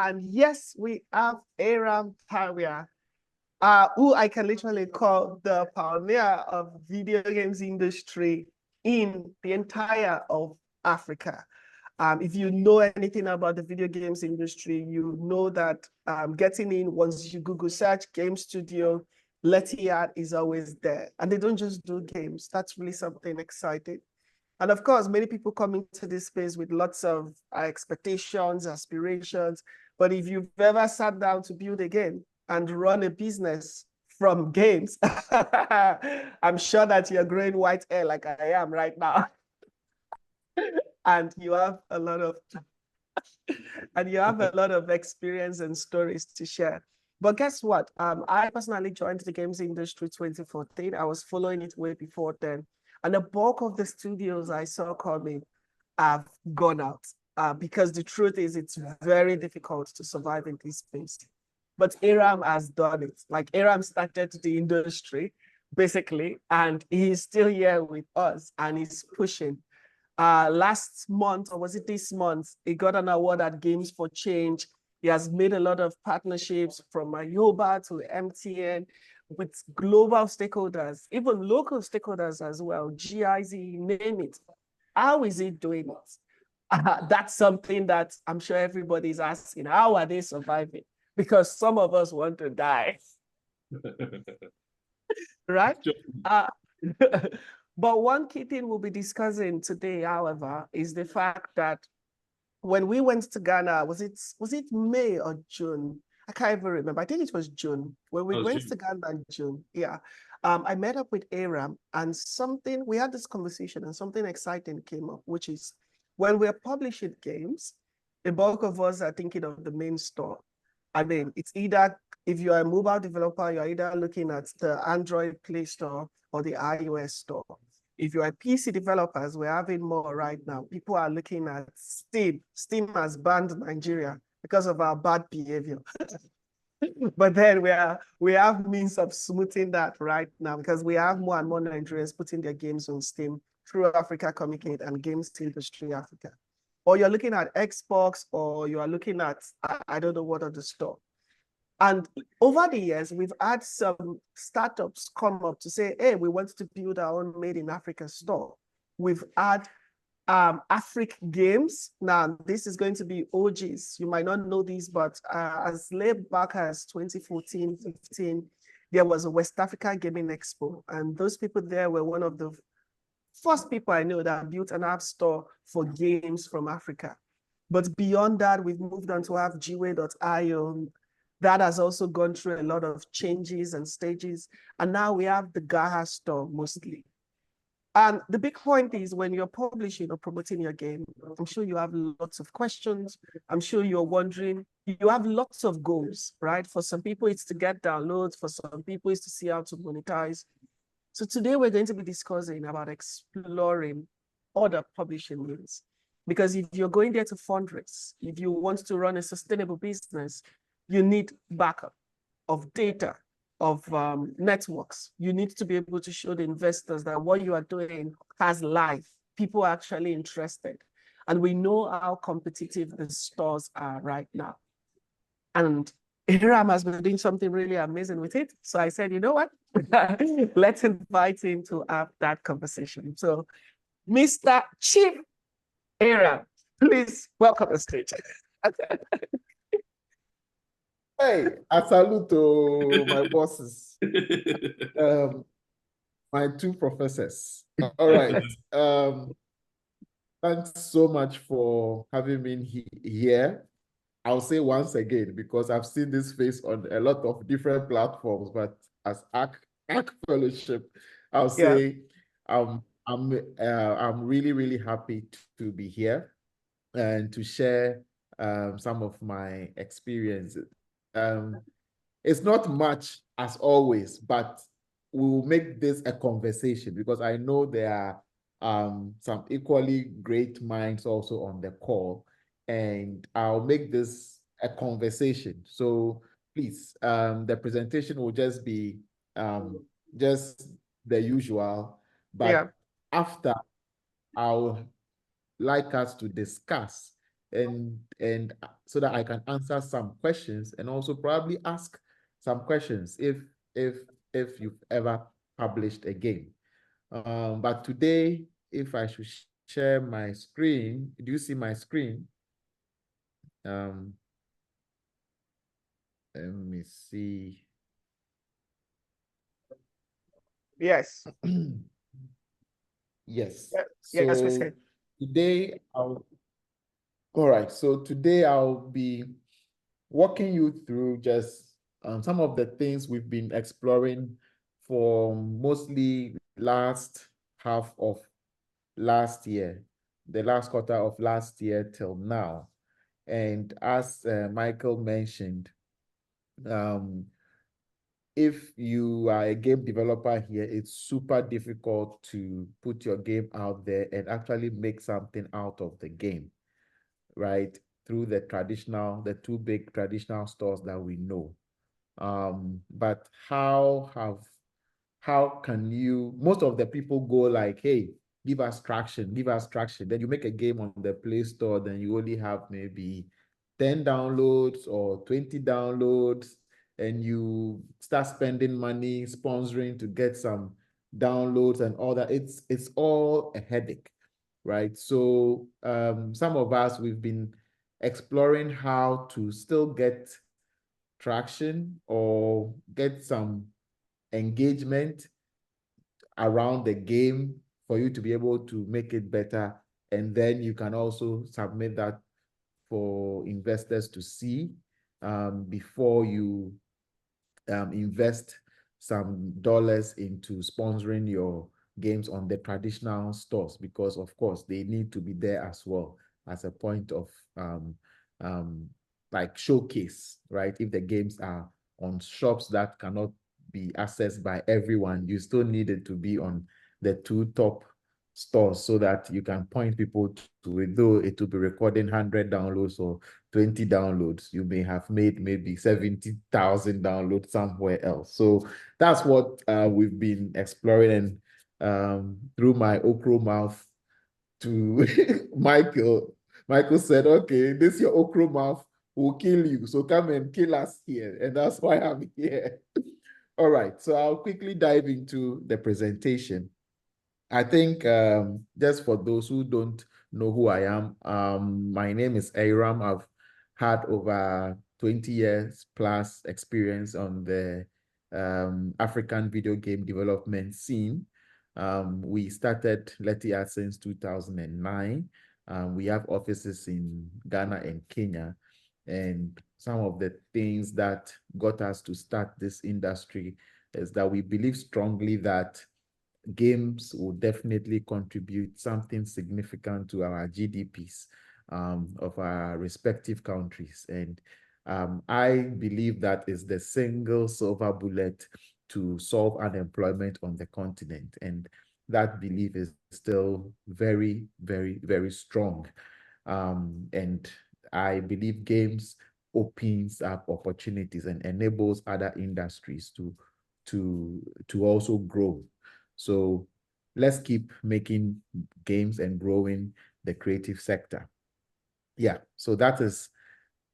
And yes, we have Aram Tawia, who I can literally call the pioneer of video games industry in the entire of Africa. If you know anything about the video games industry, you know that getting in, once you Google search game studio, Letiad is always there. And they don't just do games. That's really something exciting. And of course, many people come into this space with lots of expectations, aspirations. But if you've ever sat down to build a game and run a business from games, I'm sure that you're growing white hair like I am right now. And you have a lot of experience and stories to share. But guess what? I personally joined the games industry 2014. I was following it way before then. And the bulk of the studios I saw coming have gone out because the truth is it's very difficult to survive in this space. But Aram has done it. Like Aram started the industry basically, and he's still here with us and he's pushing. Last month, or was it this month, he got an award at Games for Change. He has made a lot of partnerships from Ayoba to MTN with global stakeholders, even local stakeholders as well, GIZ, name it. How is he doing it? That's something that I'm sure everybody's asking. How are they surviving? Because some of us want to die. Right? But one key thing we'll be discussing today, however, is the fact that when we went to Ghana, was it May or June? I can't even remember. I think it was June. When we went to Ghana in June, yeah. I met up with Aram and we had this conversation and something exciting came up, which is when we're publishing games, the bulk of us are thinking of the main store. I mean, it's either, if you're a mobile developer, you're either looking at the Android Play Store or the iOS store. If you're a PC developers, we're having more right now. People are looking at Steam. Steam has banned Nigeria because of our bad behavior. But then we have means of smoothing that right now because we have more and more Nigerians putting their games on Steam through Africa Communicate and Games Industry Africa. Or you're looking at Xbox, or you are looking at, I don't know what other store. And over the years, we've had some startups come up to say, hey, we want to build our own Made in Africa store. We've had Afric Games. Now, this is going to be OGs. You might not know this, but as late back as 2014, 15, there was a West Africa Gaming Expo. And those people there were one of the first people I know that built an app store for games from Africa. But beyond that, we've moved on to have Gway.io. That has also gone through a lot of changes and stages. And now we have the Gaha store mostly. And the big point is when you're publishing or promoting your game, I'm sure you have lots of questions. I'm sure you're wondering, you have lots of goals, right? For some people, it's to get downloads. For some people, it's to see how to monetize. So today we're going to be discussing about exploring other publishing means. Because if you're going there to fundraise, if you want to run a sustainable business, you need backup of data, of networks. You need to be able to show the investors that what you are doing has life. People are actually interested. And we know how competitive the stores are right now. And Aram has been doing something really amazing with it. So I said, you know what? Let's invite him to have that conversation. So Mr. Chief Aram, please welcome the stage. Hey, I salute to my bosses, my two professors. All right. Thanks so much for having me here. I'll say once again, because I've seen this face on a lot of different platforms, but as ARC Fellowship, I'll say I'm really, really happy to be here and to share some of my experiences. It's not much as always, but we will make this a conversation because I know there are some equally great minds also on the call, and I'll make this a conversation. So please, the presentation will just be just the usual, but after I'll like us to discuss and so that I can answer some questions and also probably ask some questions if you've ever published a game. But today, if I should share my screen, do you see my screen? Let me see. Yes. Yes. Yes, we So can. today all right. So today I'll be walking you through just some of the things we've been exploring for mostly last half of last year, the last quarter of last year till now. And as Michael mentioned, if you are a game developer here, it's super difficult to put your game out there and actually make something out of the game, right? Through the two big traditional stores that we know. But how can you, most of the people go like, hey, give us traction. Then you make a game on the Play Store, then you only have maybe 10 downloads or 20 downloads, and you start spending money sponsoring to get some downloads and all that. It's all a headache, right? So some of us, we've been exploring how to still get traction or get some engagement around the game for you to be able to make it better. And then you can also submit that for investors to see before you invest some dollars into sponsoring your games on the traditional stores, because of course they need to be there as well as a point of like showcase, right? If the games are on shops that cannot be accessed by everyone, you still need it to be on the two top stores so that you can point people to it. Though it will be recording 100 downloads or 20 downloads, you may have made maybe 70,000 downloads somewhere else. So that's what we've been exploring. And through my okro mouth to Michael said, okay, this your okro mouth will kill you, so come and kill us here. And that's why I'm here. All right, so I'll quickly dive into the presentation. I think just for those who don't know who I am, my name is Aram. I've had over 20 years plus experience on the African video game development scene. We started Leti Art since 2009. We have offices in Ghana and Kenya. And some of the things that got us to start this industry is that we believe strongly that games will definitely contribute something significant to our GDPs of our respective countries. And I believe that is the single silver bullet to solve unemployment on the continent. And that belief is still very, very, very strong. And I believe games opens up opportunities and enables other industries to also grow. So let's keep making games and growing the creative sector. Yeah, so that is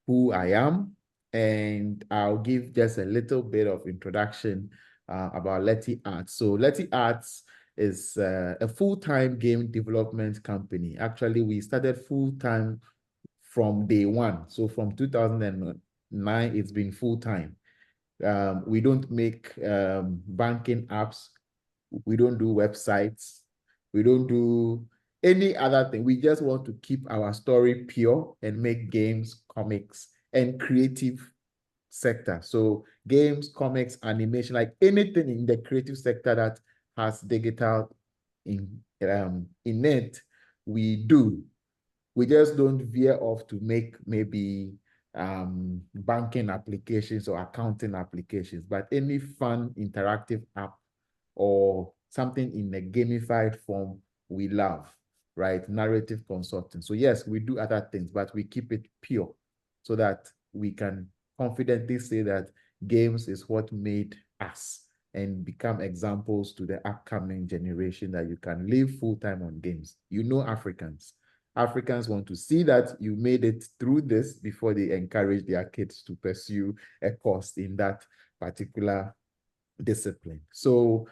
who I am. And I'll give just a little bit of introduction about Leti Arts. So Leti Arts is a full-time game development company. Actually, we started full-time from day one. So from 2009, it's been full-time. We don't make banking apps. We don't do websites. We don't do any other thing. We just want to keep our story pure and make games, comics, and creative sector. So games, comics, animation, like anything in the creative sector that has digital in it, we do. We just don't veer off to make maybe banking applications or accounting applications, but any fun interactive app or something in a gamified form, we love, right? Narrative consulting. So yes, we do other things, but we keep it pure so that we can confidently say that games is what made us and become examples to the upcoming generation that you can live full-time on games. You know, Africans, Africans want to see that you made it through this before they encourage their kids to pursue a course in that particular discipline. So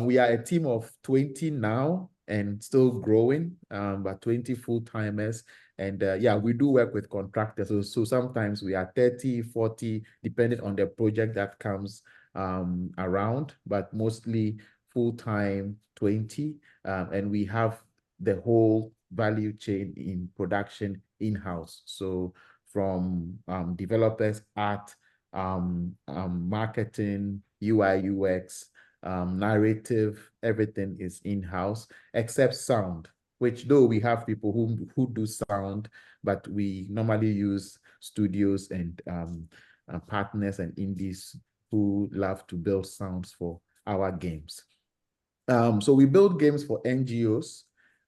we are a team of 20 now and still growing, but 20 full-timers. And yeah, we do work with contractors. So sometimes we are 30, 40, depending on the project that comes around, but mostly full-time 20. And we have the whole value chain in production in-house. So from developers, art, marketing, UI, UX, narrative, everything is in-house except sound, which though we have people who do sound, but we normally use studios and partners and indies who love to build sounds for our games. So we build games for NGOs,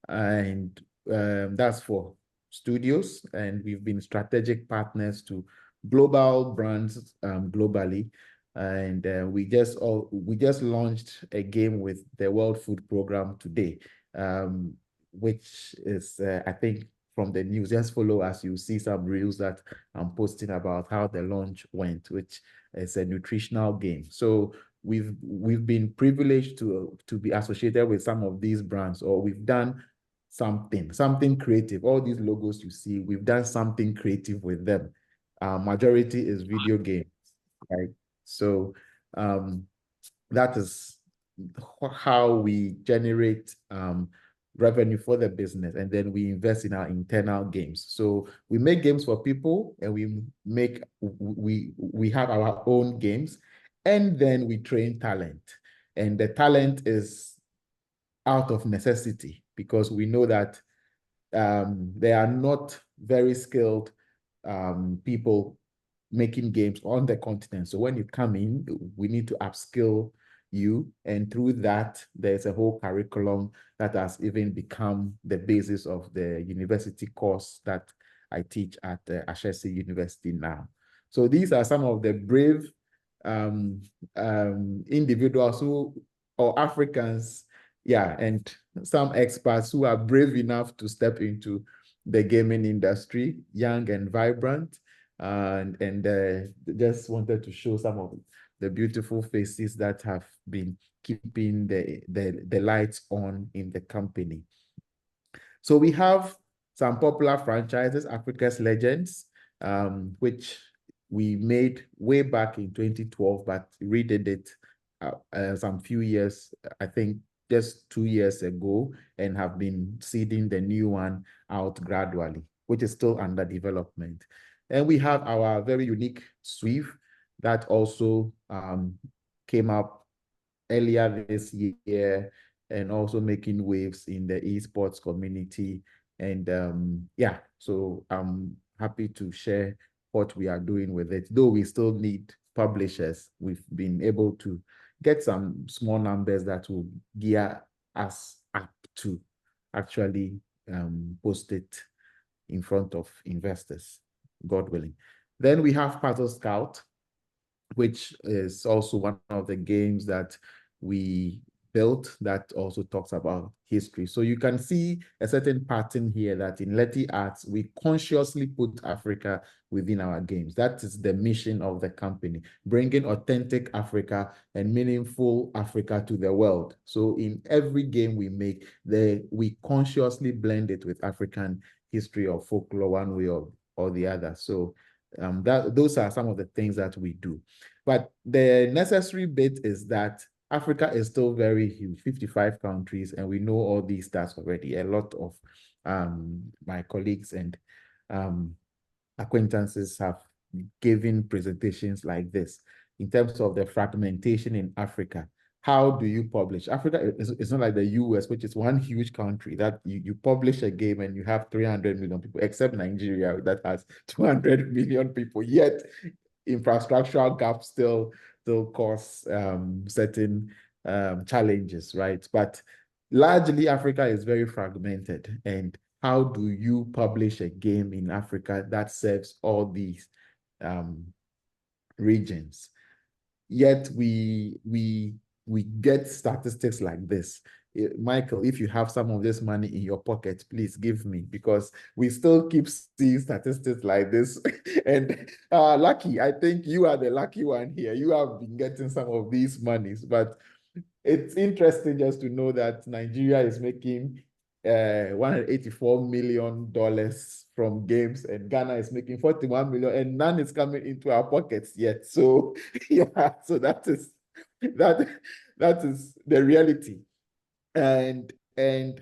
and that's for studios, and we've been strategic partners to global brands globally. And we just launched a game with the World Food Program today, which is I think from the news. Just follow as you see some reels that I'm posting about how the launch went, which is a nutritional game. So we've been privileged to be associated with some of these brands, or we've done something creative. All these logos you see, we've done something creative with them. Majority is video games, right? So that is how we generate revenue for the business, and then we invest in our internal games. So we make games for people, and we have our own games, and then we train talent. And the talent is out of necessity because we know that they are not very skilled people making games on the continent. So when you come in, we need to upskill you. And through that, there's a whole curriculum that has even become the basis of the university course that I teach at Ashesi University now. So these are some of the brave individuals or Africans, yeah, and some experts who are brave enough to step into the gaming industry, young and vibrant. And just wanted to show some of the beautiful faces that have been keeping the lights on in the company. So we have some popular franchises, Africa's Legends, which we made way back in 2012, but redid it some few years, I think just 2 years ago, and have been seeding the new one out gradually, which is still under development. And we have our very unique Swift that also came up earlier this year, and also making waves in the esports community. And yeah, so I'm happy to share what we are doing with it. Though we still need publishers, we've been able to get some small numbers that will gear us up to actually post it in front of investors, God willing. Then we have Puzzle Scout, which is also one of the games that we built that also talks about history. So you can see a certain pattern here that in Leti Arts, we consciously put Africa within our games. That is the mission of the company, bringing authentic Africa and meaningful Africa to the world. So in every game we make, we consciously blend it with African history or folklore one way or the other. So those are some of the things that we do. But the necessary bit is that Africa is still very huge, 55 countries, and we know all these stats already. A lot of my colleagues and acquaintances have given presentations like this in terms of the fragmentation in Africa. How do you publish? Africa is not like the US, which is one huge country that you publish a game and you have 300 million people, except Nigeria that has 200 million people, yet infrastructural gaps still cause certain challenges, right? But largely Africa is very fragmented. And how do you publish a game in Africa that serves all these regions? Yet we get statistics like this. Michael, if you have some of this money in your pocket, please give me, because we still keep seeing statistics like this. And Lucky, I think you are the lucky one here. You have been getting some of these monies, but it's interesting just to know that Nigeria is making $184 million from games, and Ghana is making 41 million, and none is coming into our pockets yet. So yeah, so that is the reality. And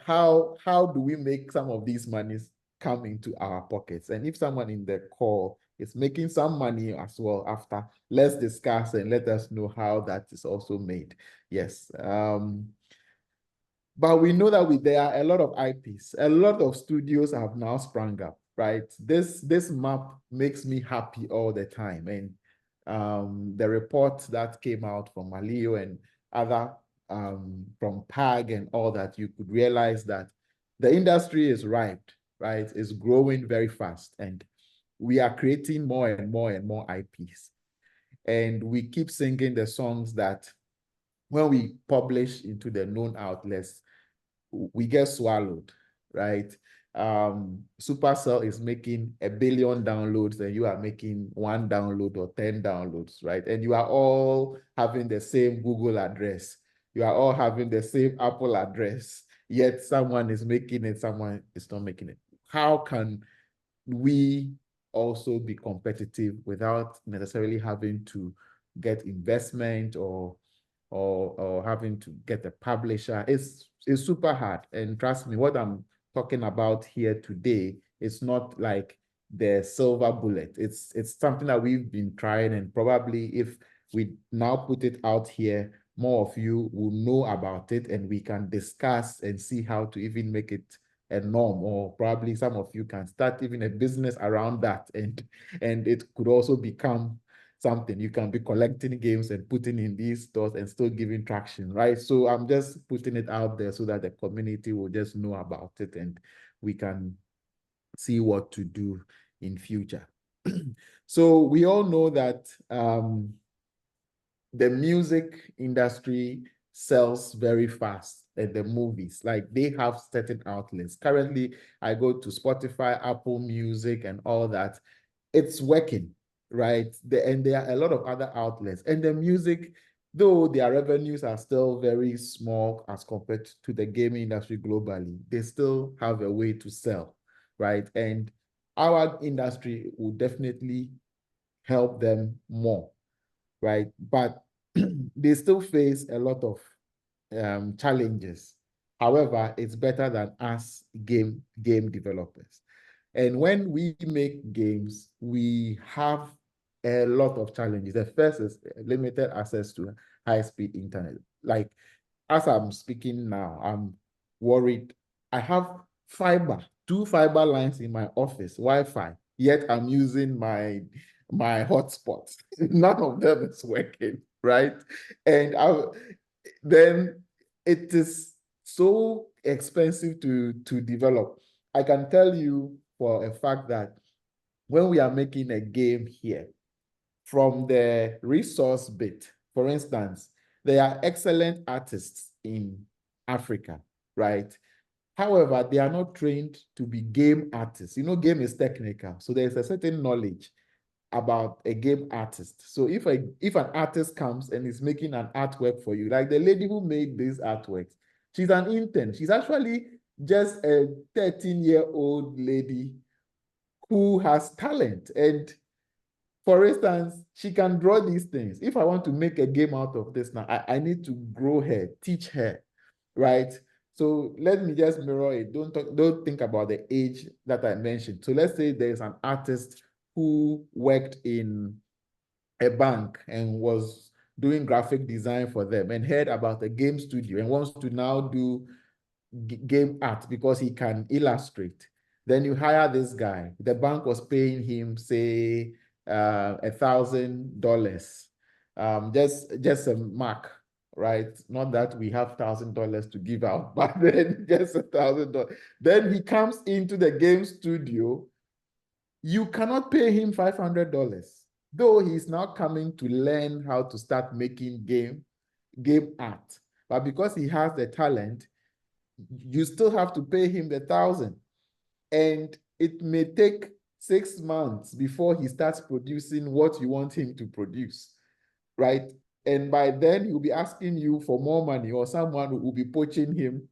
how do we make some of these monies come into our pockets? And if someone in the call is making some money as well after, let's discuss and let us know how that is also made. Yes. But we know that there are a lot of IPs, a lot of studios have now sprung up, right? This map makes me happy all the time. And the report that came out from Malio and other from PAG and all that, you could realize that the industry is ripe, right? It's growing very fast, and we are creating more and more and more IPs. And we keep singing the songs that when we publish into the known outlets, we get swallowed, right? Supercell is making 1 billion downloads and you are making 1 download or 10 downloads, right? And you are all having the same Google address. You are all having the same Apple address, yet someone is making it, someone is not making it. How can we also be competitive without necessarily having to get investment or having to get a publisher? It's super hard. And trust me, what I'm talking about here today is not like the silver bullet. It's something that we've been trying, and probably if we now put it out here, more of you will know about it, and we can discuss and see how to even make it a norm, or probably some of you can start even a business around that, and it could also become something. You can be collecting games and putting in these stores and still giving traction, right? So I'm just putting it out there so that the community will just know about it and we can see what to do in future. So we all know that the music industry sells very fast, and the movies, like they have certain outlets. Currently, I go to Spotify, Apple Music, and all that. It's working, right? And there are a lot of other outlets. And the music, though their revenues are still very small as compared to the gaming industry globally, they still have a way to sell, right? And our industry will definitely help them more, right? But they still face a lot of challenges. However, it's better than us game developers. And when we make games, we have a lot of challenges. The first is limited access to high-speed internet. Like, as I'm speaking now, I'm worried. I have two fiber lines in my office, Wi-Fi, yet I'm using my hotspot. None of them is working, right? And then it is so expensive to develop. I can tell you for a fact that when we are making a game here, from the resource bit, for instance, there are excellent artists in Africa, right? However, they are not trained to be game artists. You know, game is technical, so there's a certain knowledge about a game artist. So if an artist comes and is making an artwork for you, like the lady who made these artworks, she's an intern. She's actually just a 13-year-old lady who has talent. And for instance, she can draw these things. If I want to make a game out of this now, I need to grow her, teach her, right? So let me just mirror it. Don't think about the age that I mentioned. So let's say there's an artist who worked in a bank and was doing graphic design for them and heard about a game studio and wants to now do game art because he can illustrate. Then you hire this guy. The bank was paying him, say, $1,000, just a mark, right? Not that we have $1,000 to give out, but then just $1,000. Then he comes into the game studio. You cannot pay him $500, though he's now coming to learn how to start making game art. But because he has the talent, you still have to pay him the 1,000. And it may take 6 months before he starts producing what you want him to produce, right? And by then he'll be asking you for more money, or someone will be poaching him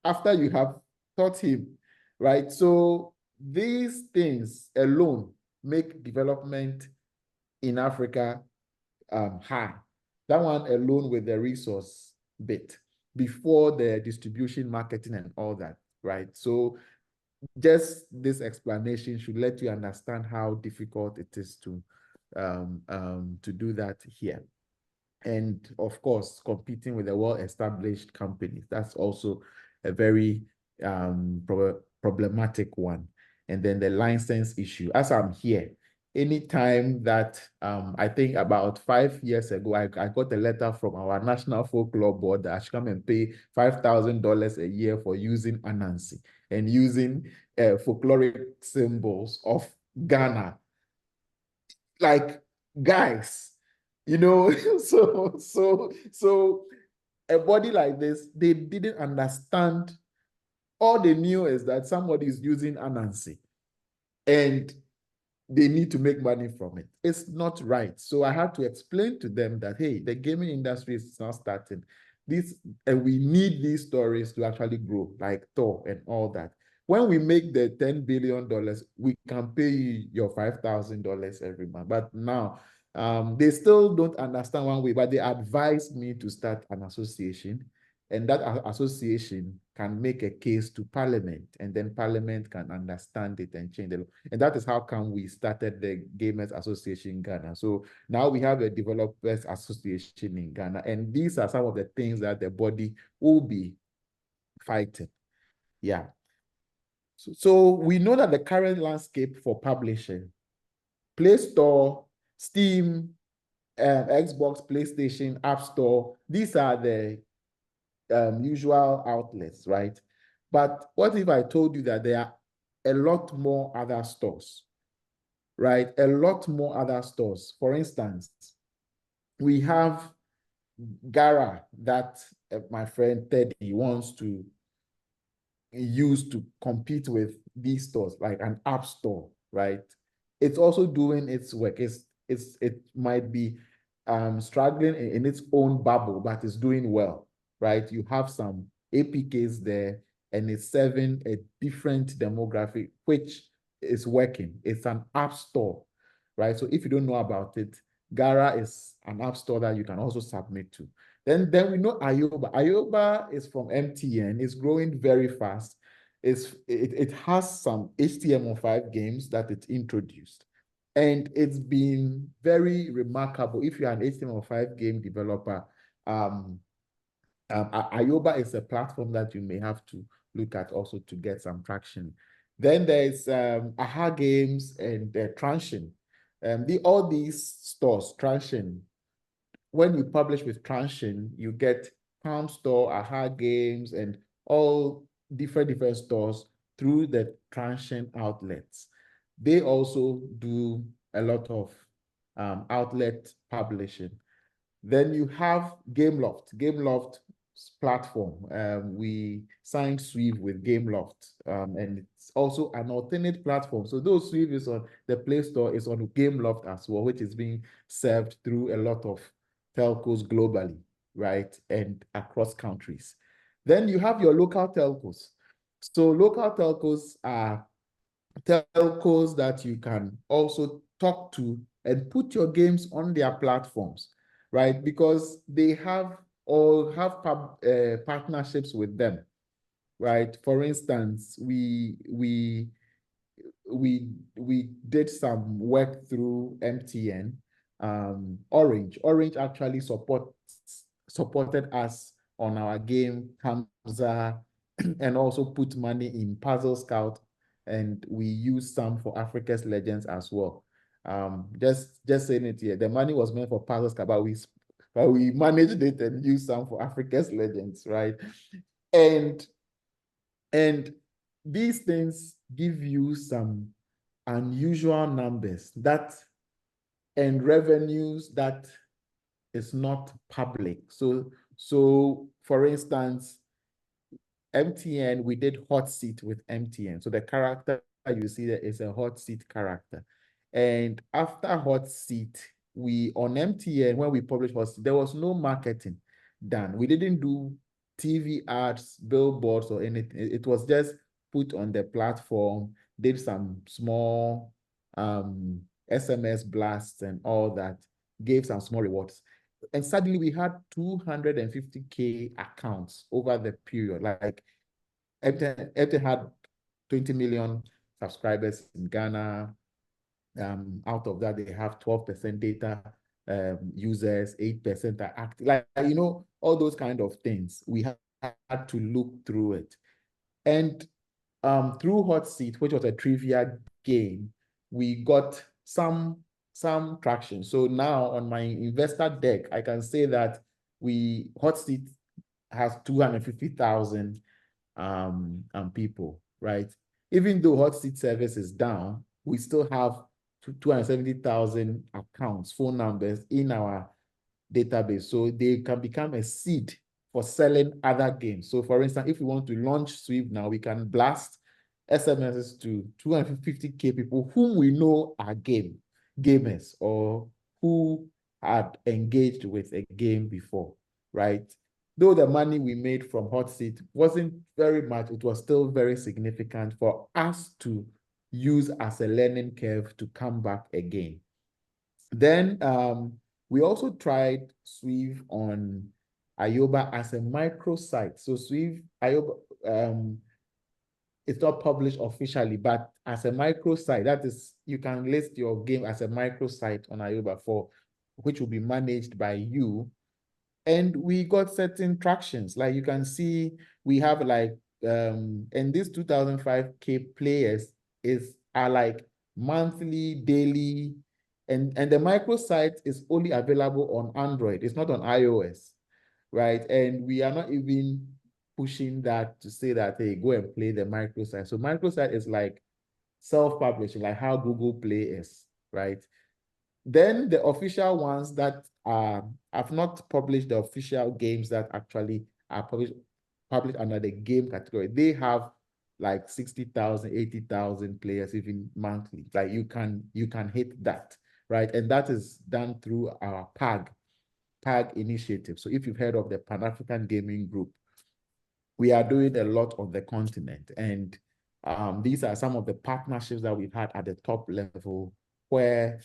after you have taught him, right? So these things alone make development in Africa high. That one alone with the resource bit before the distribution, marketing, and all that, right? So just this explanation should let you understand how difficult it is to do that here. And of course, competing with the well-established companies, that's also a very problematic one. And then the license issue. As I'm here, anytime that I think about 5 years ago, I got a letter from our National Folklore Board that I should come and pay $5,000 a year for using Anansi and using folkloric symbols of Ghana. Like, guys, you know, so a body like this, they didn't understand. All they knew is that somebody is using Anansi and they need to make money from it. It's not right. So I had to explain to them that, hey, the gaming industry is not starting. And we need these stories to actually grow, like Thor and all that. When we make the $10 billion, we can pay you your $5,000 every month. But now, they still don't understand one way, but they advised me to start an association, and that association can make a case to Parliament, and then Parliament can understand it and change the law. And that is how come we started the Gamers Association in Ghana. So now we have a Developers Association in Ghana, and these are some of the things that the body will be fighting. Yeah. So we know that the current landscape for publishing, Play Store, Steam, Xbox, PlayStation, App Store, these are the usual outlets, right? But what if I told you that there are a lot more other stores, right? A lot more other stores. For instance, we have Gara that my friend Teddy wants to use to compete with these stores, like an app store, right? It's also doing its work. It might be struggling in its own bubble, but it's doing well, right? You have some APKs there, and it's serving a different demographic, which is working. It's an app store, right? So if you don't know about it, Gara is an app store that you can also submit to. Then we know Ayoba. Ayoba is from MTN. It's growing very fast. It has some HTML5 games that it introduced. And it's been very remarkable. If you're an HTML5 game developer, Ayoba is a platform that you may have to look at also to get some traction. Then there's Aha Games and Transsion. All these stores, Transsion, when you publish with Transsion, you get Palm Store, Aha Games, and all different stores through the Transsion outlets. They also do a lot of outlet publishing. Then you have Gameloft. Gameloft platform. We signed Swive with Gameloft, and it's also an alternate platform. So those Swive is on the Play Store, is on Gameloft as well, which is being served through a lot of telcos globally, right, and across countries. Then you have your local telcos. So local telcos are telcos that you can also talk to and put your games on their platforms, right? Because they have partnerships with them, right? For instance, we did some work through MTN. Orange actually supported us on our game Hamza, and also put money in Puzzle Scout, and we used some for Africa's Legends as well. Just saying it here, the money was meant for Puzzle Scout, but we managed it and used some for Africa's Legends, right? And these things give you some unusual numbers and revenues that is not public. So for instance, MTN, we did Hot Seat with MTN. So the character you see there is a Hot Seat character. And after Hot Seat, on MTN, when we published Hot Seat, there was no marketing done. We didn't do TV ads, billboards, or anything. It was just put on the platform, did some small SMS blasts and all that, gave some small rewards. And suddenly we had 250K accounts over the period. Like MTN had 20 million subscribers in Ghana. Out of that, they have 12% data users, 8% are active. Like, all those kind of things. We had to look through it. And through Hot Seat, which was a trivia game, we got some traction. So now on my investor deck, I can say that Hot Seat has 250,000 people, right? Even though Hot Seat service is down, we still have 270,000 accounts, phone numbers in our database. So they can become a seed for selling other games. So for instance, if we want to launch Swift now, we can blast SMSs to 250K people whom we know are gamers or who had engaged with a game before, right? Though the money we made from Hot Seat wasn't very much, it was still very significant for us to use as a learning curve to come back again. Then we also tried Swift on Ayoba as a microsite. So Swift, Ayoba, it's not published officially, but as a microsite, that is, you can list your game as a microsite on Ayoba which will be managed by you. And we got certain tractions. Like you can see, we have like, and these 2005K players are like monthly, daily, and the microsite is only available on Android. It's not on iOS, right? And we are not even pushing that to say that, hey, go and play the microsite. So microsite is like self-publishing, like how Google Play is, right? Then the official ones that have not published the official games that actually are published under the game category, they have like 60,000, 80,000 players even monthly. Like you can hit that, right? And that is done through our PAG initiative. So if you've heard of the Pan-African Gaming Group, we are doing a lot on the continent. And these are some of the partnerships that we've had at the top level where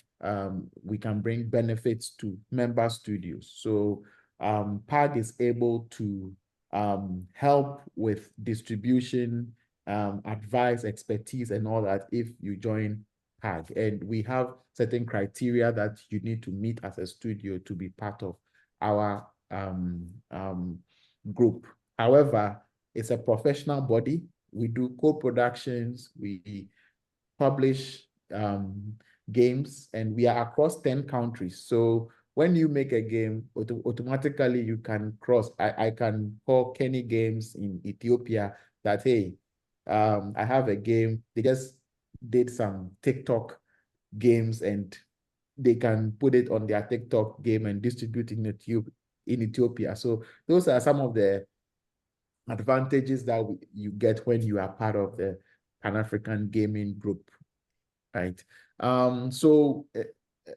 we can bring benefits to member studios. So PAG is able to help with distribution, advice, expertise, and all that if you join PAG. And we have certain criteria that you need to meet as a studio to be part of our group. However, it's a professional body. We do co-productions, we publish games, and we are across 10 countries. So when you make a game, automatically you can cross. I can call Kenny Games in Ethiopia that, hey, I have a game. They just did some TikTok games and they can put it on their TikTok game and distribute in Ethiopia. So those are some of the advantages that you get when you are part of the Pan-African Gaming Group, right? So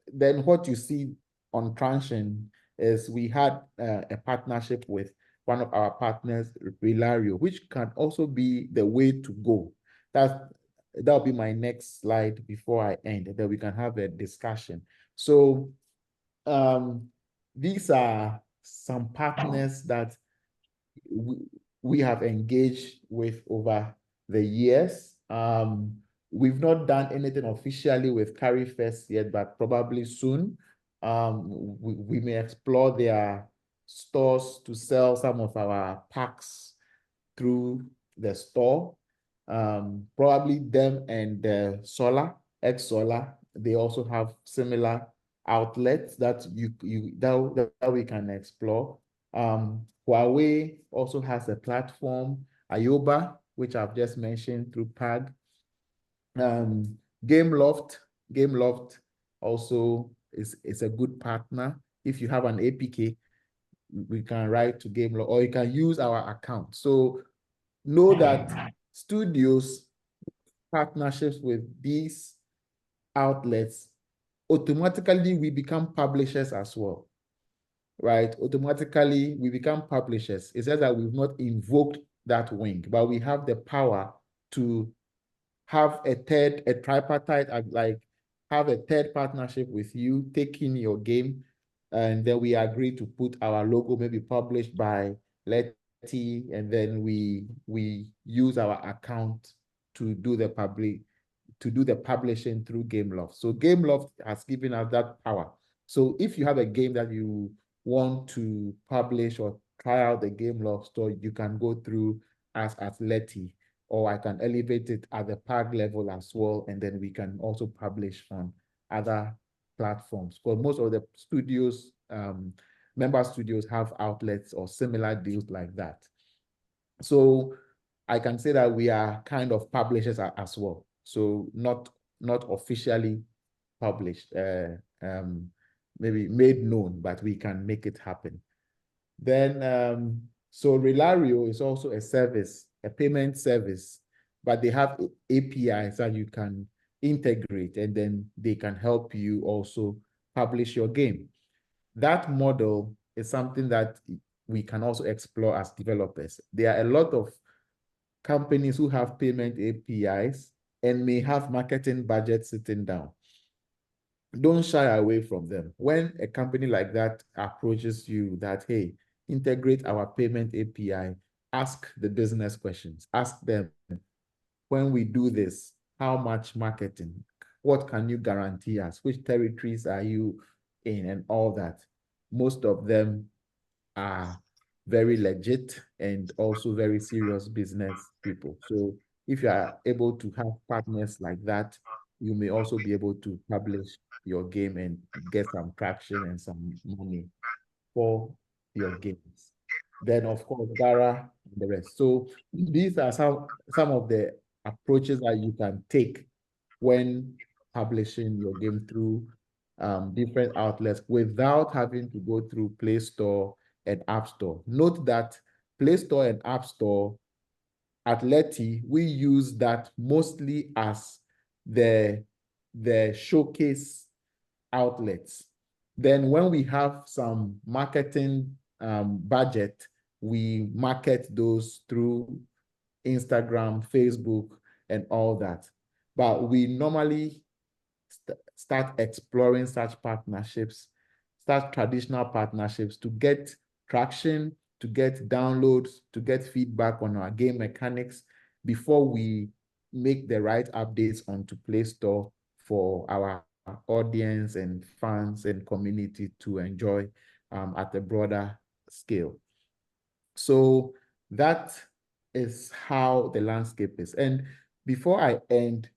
then what you see on Transsion is we had a partnership with one of our partners, Relario, which can also be the way to go. That'll be my next slide before I end, and then we can have a discussion. So these are some partners that we have engaged with over the years. We've not done anything officially with CarryFirst yet, but probably soon. We may explore their stores to sell some of our packs through the store. Probably them and X Solar, they also have similar outlets that that we can explore. Huawei also has a platform, Ayoba, which I've just mentioned through PAG. Gameloft also is a good partner. If you have an APK, we can write to Gameloft, or you can use our account. So know that studios, partnerships with these outlets, automatically we become publishers as well, right? Automatically we become publishers. It's just that we've not invoked that wing, but we have the power to have a tripartite, like have a third partnership with you, taking your game, and then we agree to put our logo, maybe published by Letty, and then we use our account to do the publishing through Gameloft. So Gameloft has given us that power. So if you have a game that you want to publish or try out the Gameloft store, you can go through us at Letty, or I can elevate it at the PAG level as well, and then we can also publish on other platforms. Because most of the studios, member studios, have outlets or similar deals like that. So I can say that we are kind of publishers as well. So not officially published, maybe made known, but we can make it happen. Then, so Relario is also a service, a payment service, but they have APIs that you can integrate, and then they can help you also publish your game. That model is something that we can also explore as developers. There are a lot of companies who have payment APIs and may have marketing budget sitting down. Don't shy away from them. When a company like that approaches you that, hey, integrate our payment API, ask the business questions. Ask them, when we do this, how much marketing? What can you guarantee us? Which territories are you in, and all that? Most of them are very legit and also very serious business people. So if you are able to have partners like that, you may also be able to publish your game and get some traction and some money for your games. Then, of course, Gara and the rest. So these are some of the approaches that you can take when publishing your game through different outlets without having to go through Play Store and App Store. Note that Play Store and App Store at Letty, we use that mostly as the showcase outlets. Then when we have some marketing budget, we market those through Instagram, Facebook, and all that. But we normally start exploring such partnerships, start traditional partnerships to get traction, to get downloads, to get feedback on our game mechanics before we make the right updates onto Play Store for our audience and fans and community to enjoy at a broader scale. So that is how the landscape is. And before I end,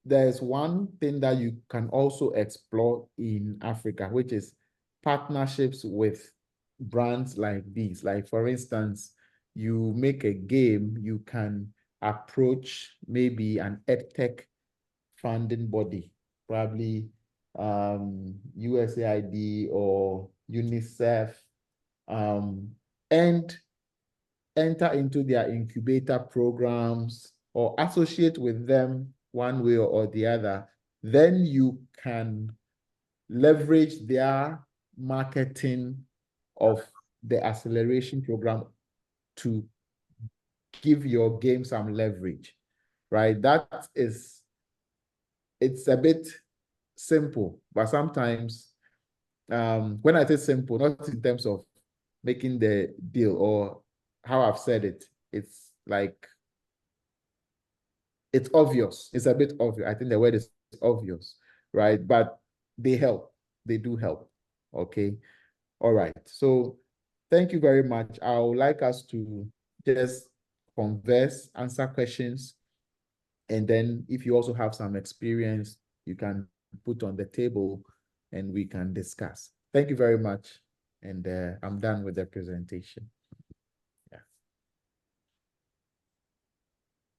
there's one thing that you can also explore in Africa, which is partnerships with brands like these. Like, for instance, you make a game, you can approach maybe an EdTech funding body, probably USAID or UNICEF, and enter into their incubator programs or associate with them one way or the other. Then you can leverage their marketing of the acceleration program to give your game some leverage, right? It's a bit simple, but sometimes when I say simple, not in terms of making the deal or how I've said it, it's like, it's obvious. It's a bit obvious. I think the word is obvious, right? But they help. They do help. Okay. All right. So thank you very much. I would like us to just converse, answer questions. And then if you also have some experience, you can put on the table and we can discuss. Thank you very much. And I'm done with the presentation.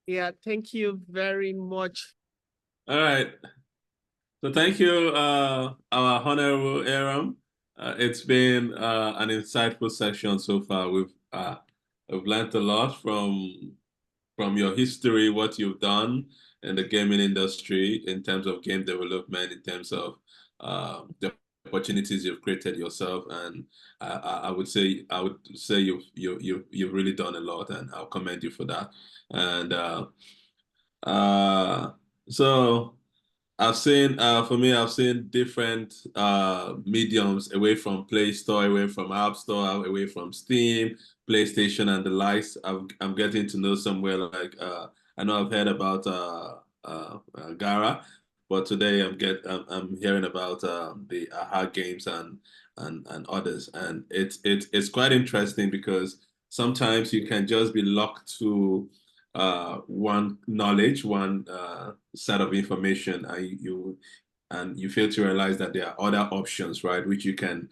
Yeah, thank you very much. All right. So thank you, our Honorable Aram. It's been an insightful session so far. We've I've learned a lot from your history, what you've done in the gaming industry in terms of game development, in terms of the opportunities you've created yourself, and I would say you've really done a lot, and I'll commend you for that. And so I've seen for me, I've seen different mediums away from Play Store, away from App Store, away from Steam, PlayStation, and the likes. I'm getting to know somewhere like I know I've heard about Gara, but today I'm hearing about the AHA games and others, and it's quite interesting because sometimes you can just be locked to one knowledge, one set of information, and you fail to realize that there are other options, right, which you can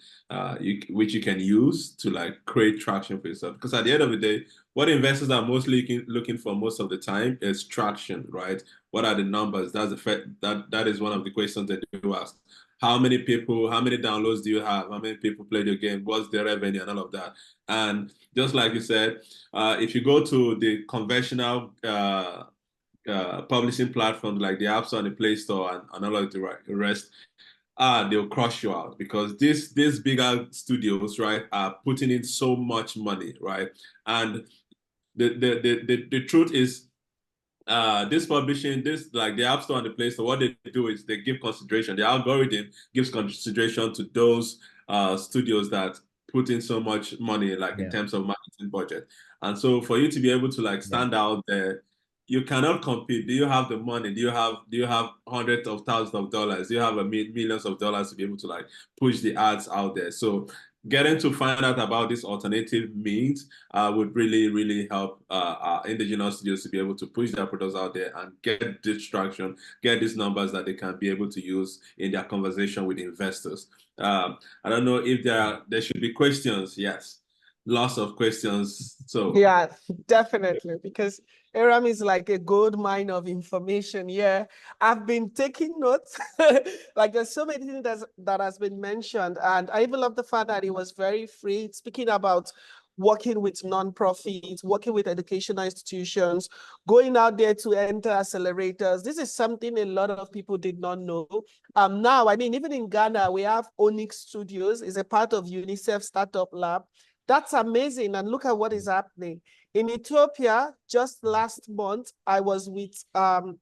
which you can use to like create traction for yourself. Because at the end of the day, what investors are mostly looking for most of the time is traction, right? What are the numbers? That's the fact that is one of the questions that you ask. How many people, how many downloads do you have? How many people played your game? What's the revenue and all of that? And just like you said, if you go to the conventional publishing platforms like the App Store and the Play Store and all of the rest, they'll crush you out because these bigger studios, right, are putting in so much money, right? And the truth is, this publishing, this like the App Store and the Play Store, what they do is they give consideration. The algorithm gives consideration to those studios that put in so much money, like in terms of marketing budget. And so for you to be able to like stand out there, you cannot compete. Do you have the money? Do you have hundreds of thousands of dollars? Do you have millions of dollars to be able to like push the ads out there? So getting to find out about this alternative means would really help our indigenous studios to be able to push their products out there and get this traction, get these numbers that they can be able to use in their conversation with investors. I don't know if there should be questions. Yes, lots of questions. So yeah, definitely, because Aram is like a gold mine of information. Yeah, I've been taking notes. Like there's so many things that has been mentioned, and I even love the fact that it was very free, speaking about working with nonprofits, working with educational institutions, going out there to enter accelerators. This is something a lot of people did not know. Now, I mean, even in Ghana, we have Onyx Studios, is a part of UNICEF Startup Lab. That's amazing. And look at what is happening. In Ethiopia, just last month, I was with Abi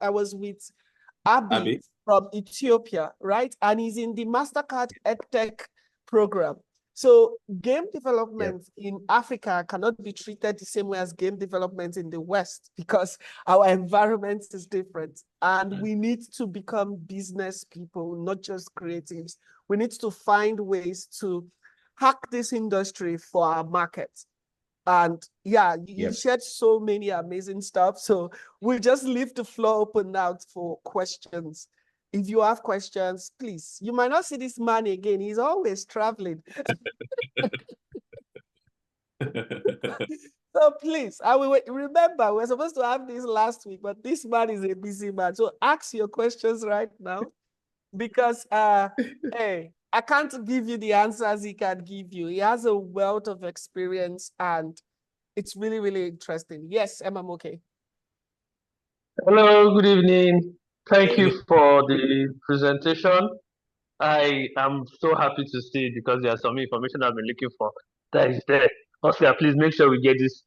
from Ethiopia, right? And he's in the MasterCard EdTech program. So game development in Africa cannot be treated the same way as game development in the West because our environment is different. And we need to become business people, not just creatives. We need to find ways to hack this industry for our market. And yeah, you shared so many amazing stuff. So we'll just leave the floor open now for questions. If you have questions, please. You might not see this man again. He's always traveling. So please, I will remember we're supposed to have this last week, but this man is a busy man. So ask your questions right now because hey, I can't give you the answers he can give you. He has a wealth of experience and it's really interesting. Yes, okay. Hello, good evening. Thank you for the presentation. I am so happy to see it because there's some information I've been looking for that is there. Oscar, please make sure we get this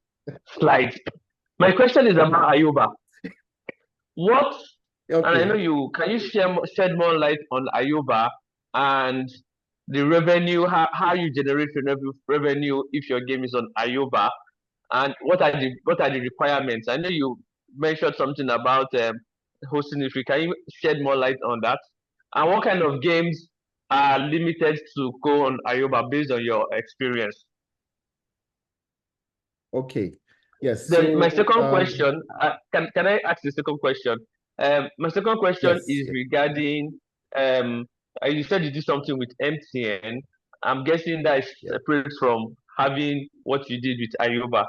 slide. My question is about Ayuba. What, and I know can you shed more light on Ayuba and the revenue, how you generate revenue if your game is on Ayuba, and what are the requirements? I know you mentioned something about hosting it free. Can you shed more light on that? And what kind of games are limited to go on Ayuba based on your experience? Okay. Yes. Then my second question, can I ask the second question? My second question is regarding you said you did something with MTN. I'm guessing that is separate from having what you did with Ayuba.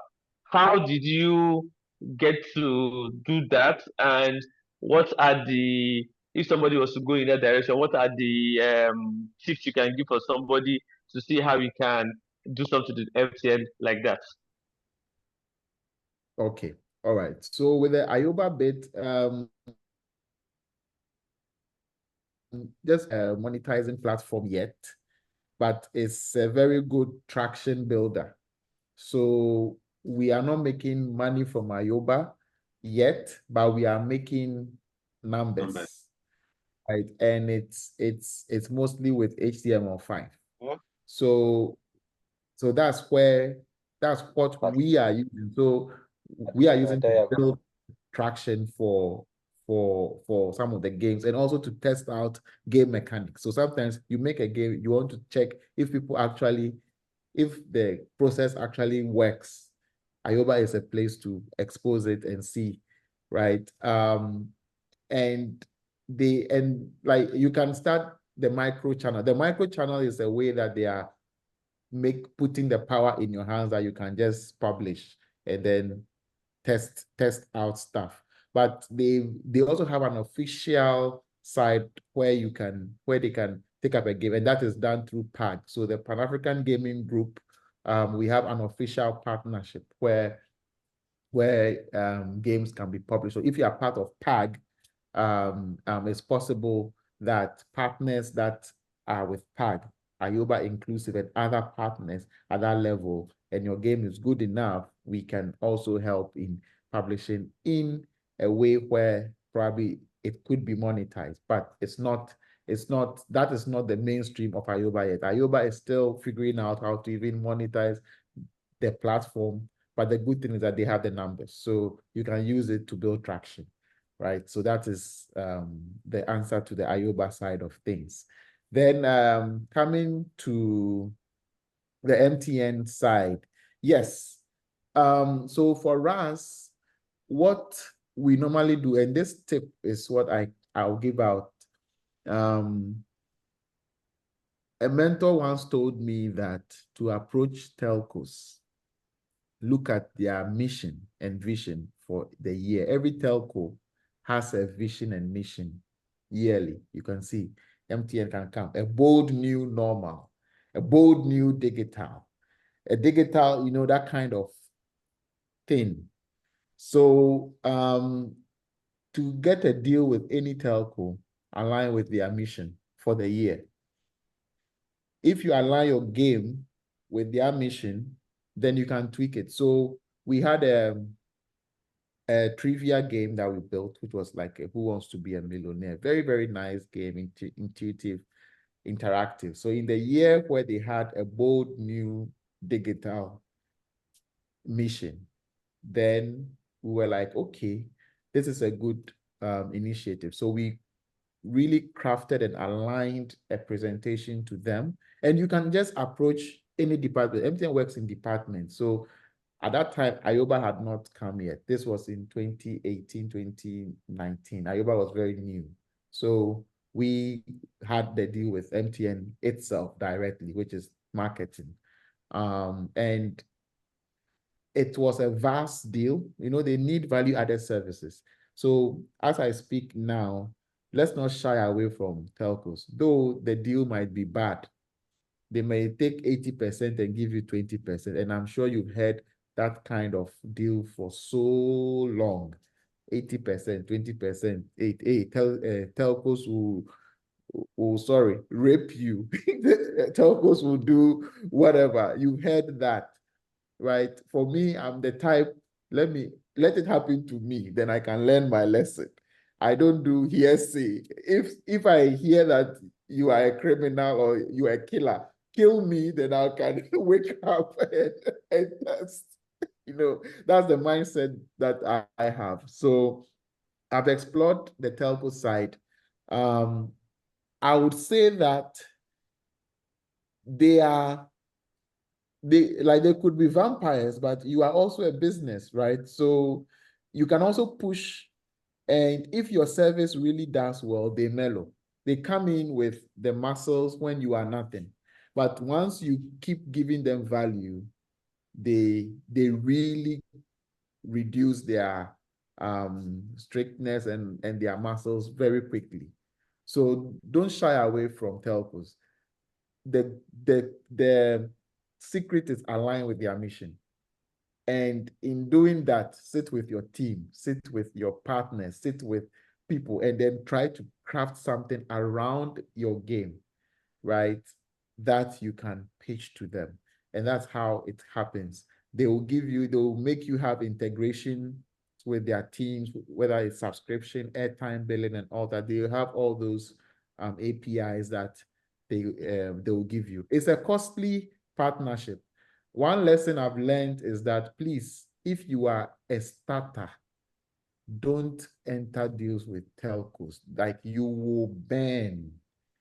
How did you get to do that? And what are the, if somebody was to go in that direction, what are the tips you can give for somebody to see how you can do something with MTN like that? Okay, all right. So with the Ayoba bit, just a monetizing platform yet, but it's a very good traction builder. So we are not making money from Ayoba yet, but we are making numbers, right? And it's mostly with HTML5. So that's what we are using. So we are using to build traction for some of the games, and also to test out game mechanics. So sometimes you make a game, you want to check if the process actually works. Ayoba is a place to expose it and see, right? And like you can start the micro channel. The micro channel is a way that they are putting the power in your hands that you can just publish and then test out stuff. But they also have an official side where they can take up a game, and that is done through PAG. So the Pan African Gaming Group, we have an official partnership where games can be published. So if you are part of PAG, it's possible that partners that are with PAG, Ayoba inclusive, and other partners at that level, and your game is good enough, we can also help in publishing in a way where probably it could be monetized, but that is not the mainstream of Ayoba yet. Ayoba is still figuring out how to even monetize the platform, but the good thing is that they have the numbers, so you can use it to build traction, right? So that is the answer to the Ayoba side of things. Then coming to the MTN side, yes. So for us, what we normally do, and this tip is what I'll give out. A mentor once told me that to approach telcos, look at their mission and vision for the year. Every telco has a vision and mission yearly. You can see MTN can come. A bold new normal, a bold new digital, that kind of thing. So to get a deal with any telco, align with their mission for the year. If you align your game with their mission, then you can tweak it. So we had a trivia game that we built, which was like a Who Wants to Be a Millionaire? Very, very nice game, intuitive, interactive. So in the year where they had a bold new digital mission, then we were like, okay, this is a good initiative. So we really crafted and aligned a presentation to them. And you can just approach any department. Everything works in departments. So at that time, Ayoba had not come yet. This was in 2018, 2019. Ayoba was very new. So we had the deal with MTN itself directly, which is marketing. And it was a vast deal. They need value-added services. So as I speak now, let's not shy away from telcos. Though the deal might be bad, they may take 80% and give you 20%. And I'm sure you've heard that kind of deal for so long. 80%, 20%, telcos will rape you. Telcos will do whatever. You've heard that, right? For me, I'm the type, let it happen to me, then I can learn my lesson. I don't do hearsay. If I hear that you are a criminal or you are a killer, kill me, then I can wake up and test. That's the mindset that I have. So I've explored the telco side. I would say that they could be vampires, but you are also a business, right? So you can also push, and if your service really does well, they mellow. They come in with the muscles when you are nothing. But once you keep giving them value, they really reduce their strictness and their muscles very quickly. So don't shy away from telcos. The secret is aligned with their mission. And in doing that, sit with your team, sit with your partners, sit with people, and then try to craft something around your game, right? That you can pitch to them. And that's how it happens. They will make you have integration with their teams, whether it's subscription, airtime billing, and all that. They have all those APIs that they will give you. It's a costly partnership. One lesson I've learned is that, please, if you are a starter, don't enter deals with telcos. Like, you will burn,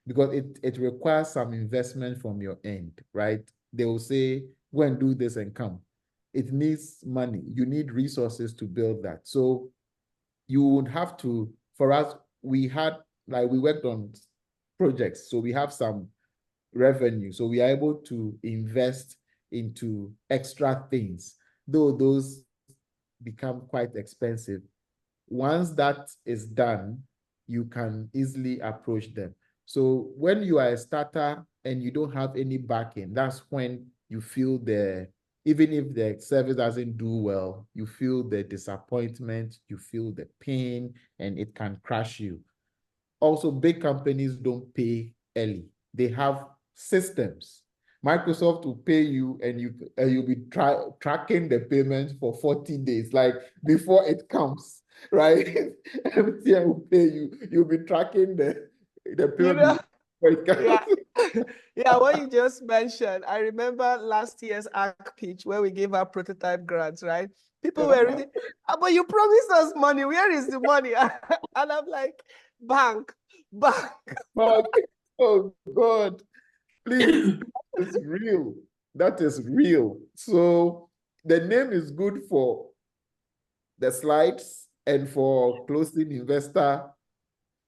because it requires some investment from your end, right? They will say, go and do this and come. It needs money. You need resources to build that. So you would have to, for us, we worked on projects, so we have some revenue. So we are able to invest into extra things, though those become quite expensive. Once that is done, you can easily approach them. So when you are a starter and you don't have any backing, that's when you feel even if the service doesn't do well, you feel the disappointment, you feel the pain, and it can crush you. Also, big companies don't pay early. They have systems. Microsoft will pay you, and you'll be tracking the payment for 40 days, like before it comes, right? MTN will pay you. You'll be tracking the payment before it comes. Yeah. Yeah, what you just mentioned, I remember last year's ARC pitch where we gave our prototype grants, right? People were reading, but you promised us money. Where is the money? And I'm like, bank. Oh God, please, that is real. That is real. So the name is good for the slides and for closing investor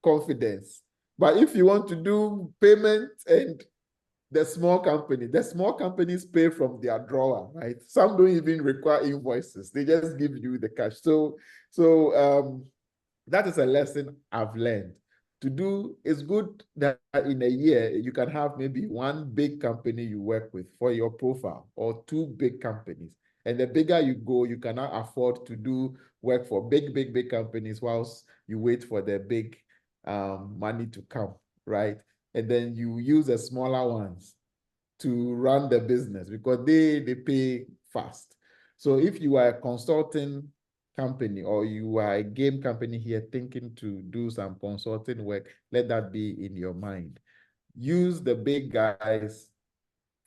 confidence. But if you want to do payment and the small companies pay from their drawer, right? Some don't even require invoices. They just give you the cash. So that is a lesson I've learned. It's good that in a year you can have maybe one big company you work with for your profile, or two big companies. And the bigger you go, you cannot afford to do work for big companies whilst you wait for the big money to come, right? And then you use the smaller ones to run the business because they pay fast. So if you are a consulting company, or you are a game company here thinking to do some consulting work, let that be in your mind. Use the big guys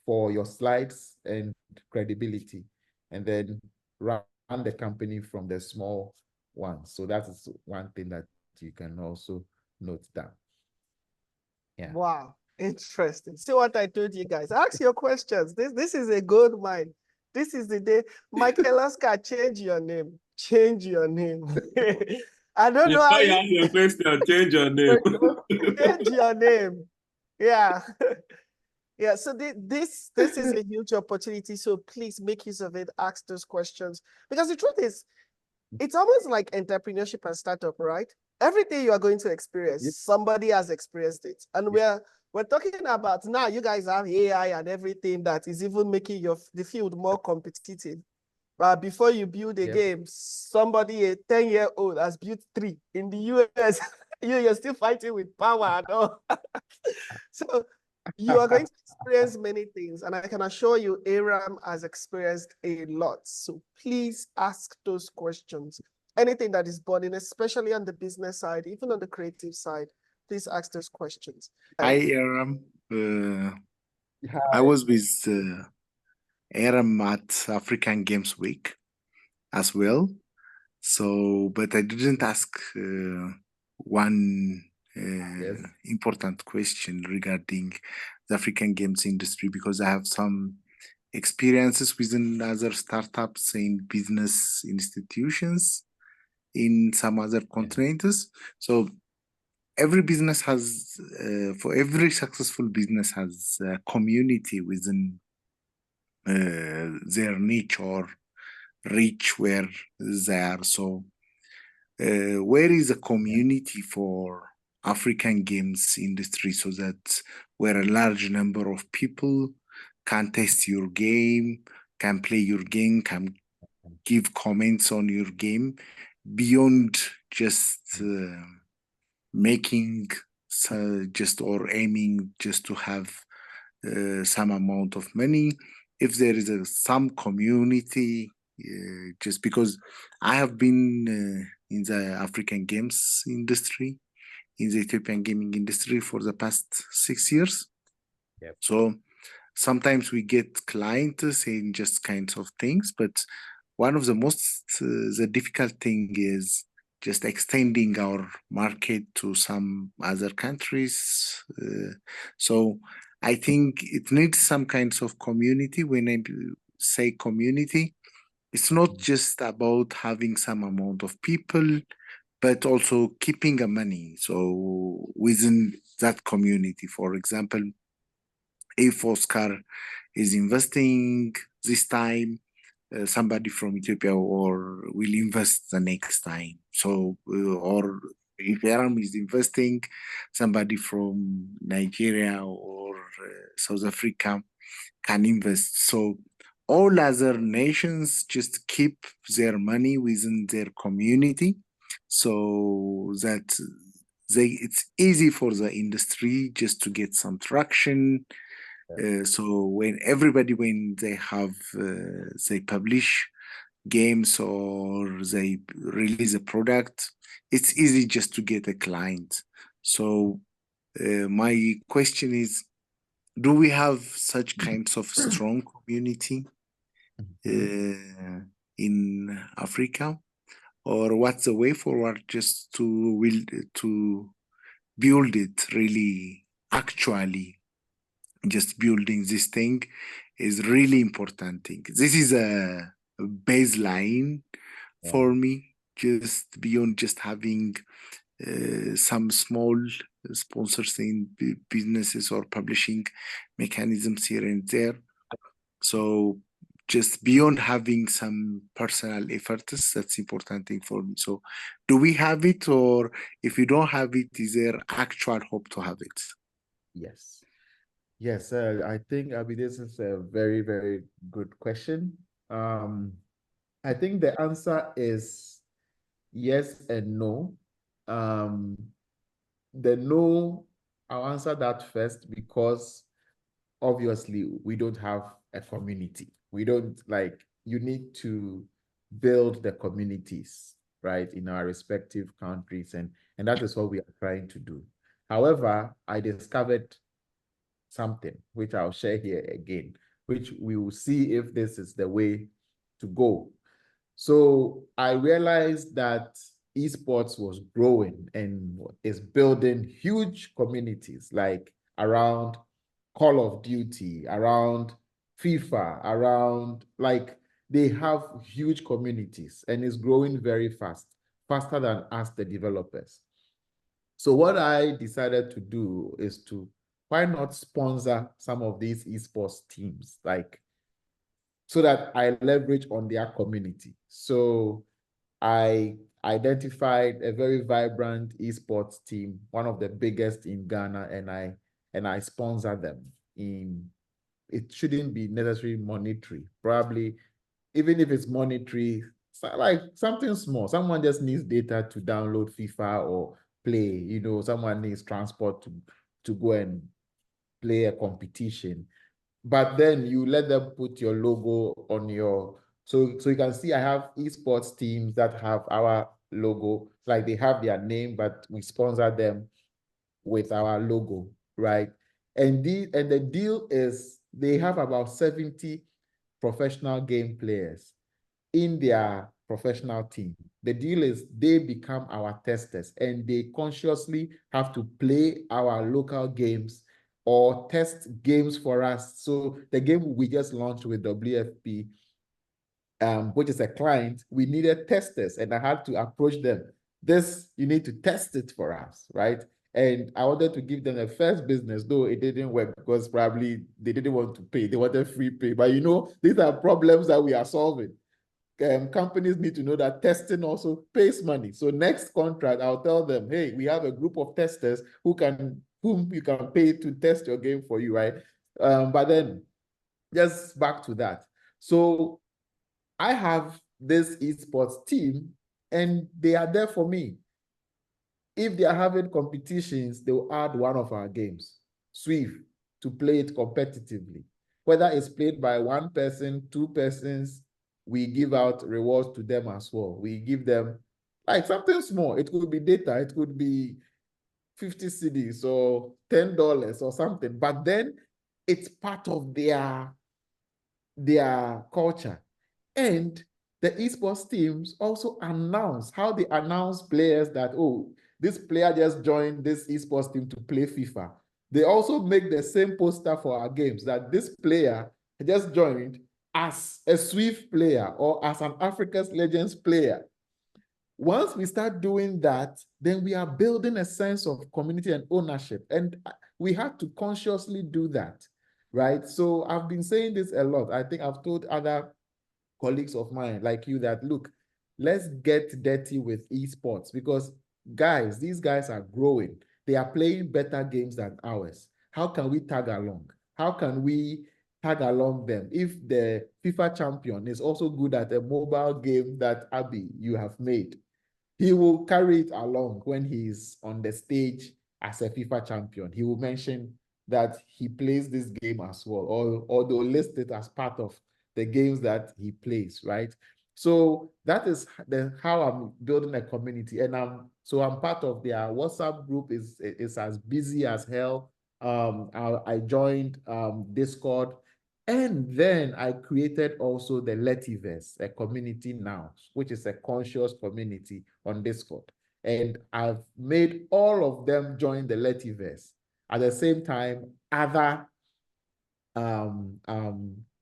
for your slides and credibility, and then run the company from the small ones. So that is one thing that you can also note down. Yeah. Wow, interesting. See what I told you guys. Ask your questions. This is a gold mine. This is the day. Michael Oscar, change your name. Change your name. I don't know how you ask your question, change your name. change your name. Yeah. Yeah, so this is a huge opportunity. So please make use of it. Ask those questions, because the truth is, it's almost like entrepreneurship and startup, right? Everything you are going to experience, somebody has experienced it. And we're talking about now, you guys have AI and everything that is even making the field more competitive. But before you build a game, somebody, a 10-year-old, has built 3 in the US. You're still fighting with power and all. So you are going to experience many things. And I can assure you, Aram has experienced a lot. So please ask those questions. Anything that is burning, especially on the business side, even on the creative side, please ask those questions. Hi, Aram. I was with Aram at African Games Week as well. So, but I didn't ask one important question regarding the African games industry, because I have some experiences within other startups and business institutions in some other continents. So every business has, for every successful business has a community within their niche or reach where they are. So where is the community for African games industry, so that where a large number of people can test your game, can play your game, can give comments on your game beyond just making just or aiming just to have some amount of money. If there is some community, just because I have been in the African games industry, in the Ethiopian gaming industry for the past 6 years. Yep. So sometimes we get clients saying just kinds of things, but one of the most the difficult thing is just extending our market to some other countries. So I think it needs some kinds of community. When I say community, it's not just about having some amount of people, but also keeping a money. So within that community, for example, if Oscar is investing this time, somebody from Ethiopia or will invest the next time. So, or if Aram is investing, somebody from Nigeria or South Africa can invest. So all other nations just keep their money within their community, so that it's easy for the industry just to get some traction. So when they publish games or they release a product, it's easy just to get a client. So my question is, do we have such kinds of strong community in Africa, or what's the way forward just to build it really actually? Just building this thing is really important thing. This is a baseline for me, just beyond just having some small sponsors in businesses or publishing mechanisms here and there. So just beyond having some personal efforts, that's important thing for me. So do we have it, or if you don't have it, is there actual hope to have it? Yes. Yes, I think this is a very, very good question. I think the answer is yes and no. The no, I'll answer that first because obviously we don't have a community. We don't you need to build the communities, right, in our respective countries, and that is what we are trying to do. However, I discovered something which I'll share here again, which we will see if this is the way to go. So I realized that esports was growing and is building huge communities like around Call of Duty, around FIFA, around they have huge communities and it's growing very fast, faster than us, the developers. So what I decided to do is to why not sponsor some of these esports teams, so that I leverage on their community. So I identified a very vibrant esports team, one of the biggest in Ghana, and I sponsor them. It shouldn't be necessarily monetary. Probably, even if it's monetary, like something small. Someone just needs data to download FIFA or play. Someone needs transport to go and play a competition, but then you let them put your logo on so you can see I have esports teams that have our logo, like they have their name, but we sponsor them with our logo, right? And the deal is they have about 70 professional game players in their professional team. The deal is they become our testers and they consciously have to play our local games or test games for us. So the game we just launched with WFP, which is a client, we needed testers and I had to approach them. You need to test it for us, right? And I wanted to give them a first business, though it didn't work because probably they didn't want to pay. They wanted free pay. But these are problems that we are solving. Companies need to know that testing also pays money. So next contract, I'll tell them, hey, we have a group of testers whom you can pay to test your game for you, right? But then just back to that. So I have this esports team, and they are there for me. If they are having competitions, they will add one of our games, Swift, to play it competitively. Whether it's played by one person, two persons, we give out rewards to them as well. We give them like something small. It could be data, it could be 50 cedis or $10 or something, but then it's part of their culture. And the esports teams also announce how they announce players that, oh, this player just joined this esports team to play FIFA. They also make the same poster for our games that this player just joined as a Swift player or as an Africa's Legends player. Once we start doing that, then we are building a sense of community and ownership. And we have to consciously do that, right? So I've been saying this a lot. I think I've told other colleagues of mine like you that, look, let's get dirty with esports because guys, these guys are growing. They are playing better games than ours. How can we tag along? How can we tag along them? If the FIFA champion is also good at a mobile game that Abi, you have made, he will carry it along when he's on the stage as a FIFA champion. He will mention that he plays this game as well, or they'll list it as part of the games that he plays, right? So that is how I'm building a community, and I'm part of their WhatsApp group. Is as busy as hell. I joined Discord, and then I created also the Letiverse, a community now, which is a conscious community on Discord, and I've made all of them join the Letiverse. At the same time, other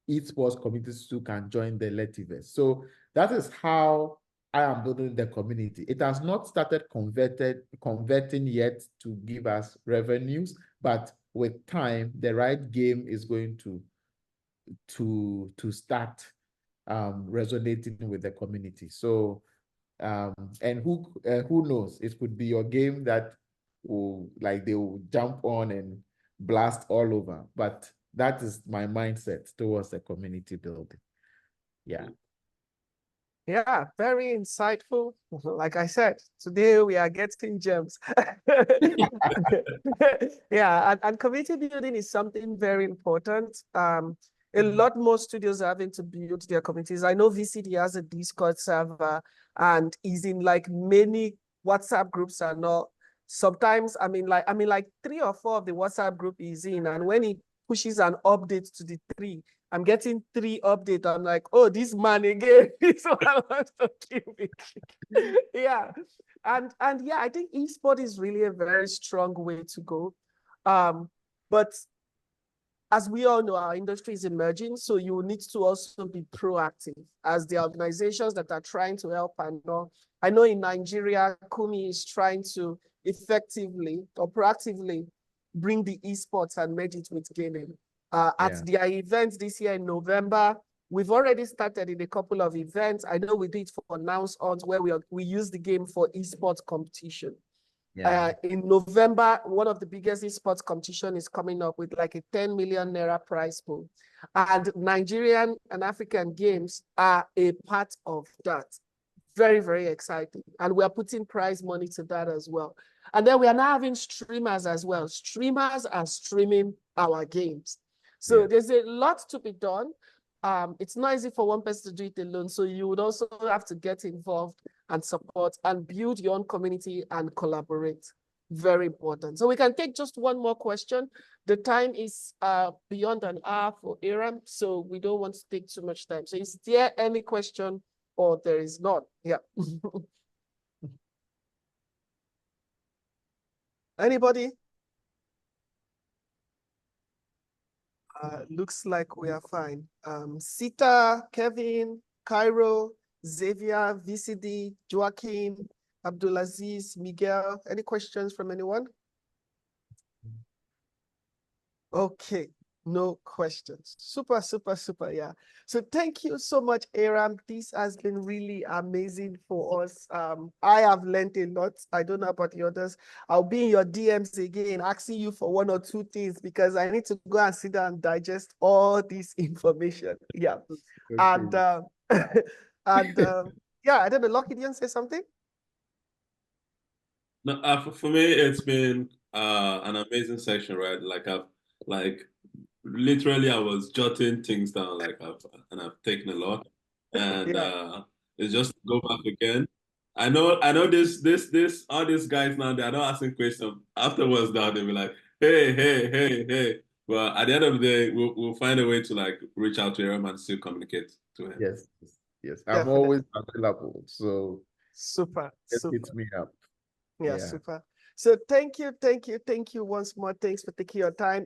esports communities too can join the Letiverse. So that is how I am building the community. It has not started converting yet to give us revenues, but with time, the right game is going to start resonating with the community. So and who knows, it could be your game that will, like, they will jump on and blast all over, but that is my mindset towards the community building. Yeah. Yeah, very insightful. Like I said, today we are getting gems. Yeah, and community building is something very important. A lot more studios are having to build their communities. I know VCD has a Discord server and is in like many WhatsApp groups and all. Sometimes, I mean, like 3 or 4 of the WhatsApp group is in, and when he pushes an update to the 3, I'm getting 3 updates. I'm like, oh, this man again. So I want to keep it. Yeah. And yeah, I think eSport is really a very strong way to go. But as we all know, our industry is emerging, so you need to also be proactive as the organizations that are trying to help. And I know in Nigeria, Kumi is trying to effectively or proactively bring the esports and merge it with gaming. At their events this year in November, we've already started in a couple of events. I know we did for Announce On, where we use the game for esports competition. Yeah. In November, one of the biggest esports competition is coming up with like a 10 million naira prize pool. And Nigerian and African games are a part of that. Very, very exciting. And we are putting prize money to that as well. And then we are now having streamers as well. Streamers are streaming our games. So there's a lot to be done. It's not easy for one person to do it alone. So you would also have to get involved and support and build your own community and collaborate. Very important. So we can take just one more question. The time is beyond an hour for Aram, so we don't want to take too much time. So is there any question or there is not? Yeah. Anybody? Looks like we are fine. Sita, Kevin, Cairo, Xavier, VCD, Joaquin, Abdulaziz, Miguel. Any questions from anyone? Okay, no questions. Super, super, super, yeah. So thank you so much, Aram. This has been really amazing for us. I have learned a lot. I don't know about the others. I'll be in your DMs again, asking you for 1 or 2 things because I need to go and sit down and digest all this information. Yeah. Okay. And And yeah, I don't know, Lucky, do you want to say something? No, for me, it's been an amazing session, right? Literally, I was jotting things down, I've taken a lot, and Yeah. it's just to go back again. I know this all these guys now, they are not asking questions afterwards. Now they'll be like, hey. But at the end of the day, we'll find a way to like reach out to him and still communicate to him. Yes. I'm Definitely. always available. So Super. just hit me up. Yeah, Yeah. super. So thank you once more. Thanks for taking your time.